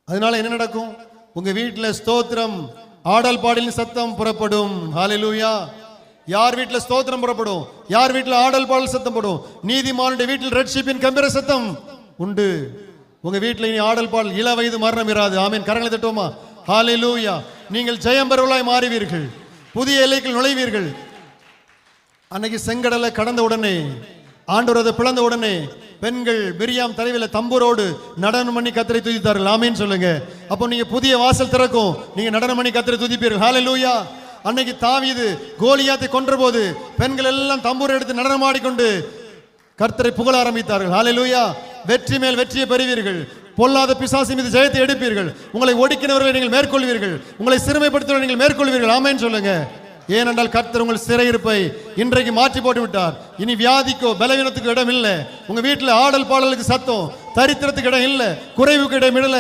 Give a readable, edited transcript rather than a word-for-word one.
அதனால என்ன நடக்கும்? உங்க வீட்டில் ஸ்தோத்திரம் ஆடல் பாடலின் சத்தம் புறப்படும். ஹல்லேலூயா. யார் வீட்டில் ஸ்தோத்திரம் புறப்படும், யார் வீட்டில் ஆடல் பாடல் சத்தம் படும், நீதிமானுடைய வீட்டில் ரட்சிப்பின் கம்பீர சத்தம் உண்டு. உங்க வீட்டில் இனி ஆடல் பாடல், இள வயது மரணம் இராது. ஆமீன். கரங்களை தட்டுவோமா? ஹல்லேலூயா. நீங்கள் ஜெயம் பெறுவர்களாய் மாறுவீர்கள், புதிய எல்லைக்குள் நுழைவீர்கள். அன்னைக்கு செங்கடலை கடந்த உடனே, ஆண்டவர் அதை பிளந்த உடனே, பெண்கள் மிரியாம் தலைவில தம்பூரோடு நடனம் பண்ணி கர்த்தரை துதித்தார்கள். ஆமீன் சொல்லுங்க. அப்போ நீங்க புதிய வாசல் திறக்கும், நீங்க நடனம் பண்ணி கர்த்தரை துதிப்பீர்கள். ஹல்லேலூயா. அன்னைக்கு தாவீது கோலியாத்தை கொன்ற போது பெண்கள் எல்லாம் தம்பூர் எடுத்து நடனமாடிக்கொண்டு கர்த்தரை புகழ ஆரம்பித்தார்கள். ஹல்லேலூயா. வெற்றி மேல் வெற்றியை பெறுவீர்கள், பொல்லாத பிசாசு மீது ஜெயத்தை எடுப்பீர்கள், உங்களை ஒடுக்கினவர்களை நீங்கள் மேற்கொள்வீர்கள், உங்களை சிறுமைப்படுத்துவதை நீங்கள் மேற்கொள்வீர்கள். ஆமென் சொல்லுங்க. ஏனென்றால் கர்த்தர் உங்கள் சிறையிருப்பை இன்றைக்கு மாற்றி போட்டு விட்டார். இனி வியாதிக்கோ பலவீனத்துக்கு இடம் இல்லை. உங்க வீட்டில் ஆடல் பாடலுக்கு சத்தம், தரித்திரத்துக்கு இடம் இல்லை, குறைவுக்கு இடம் இல்லை.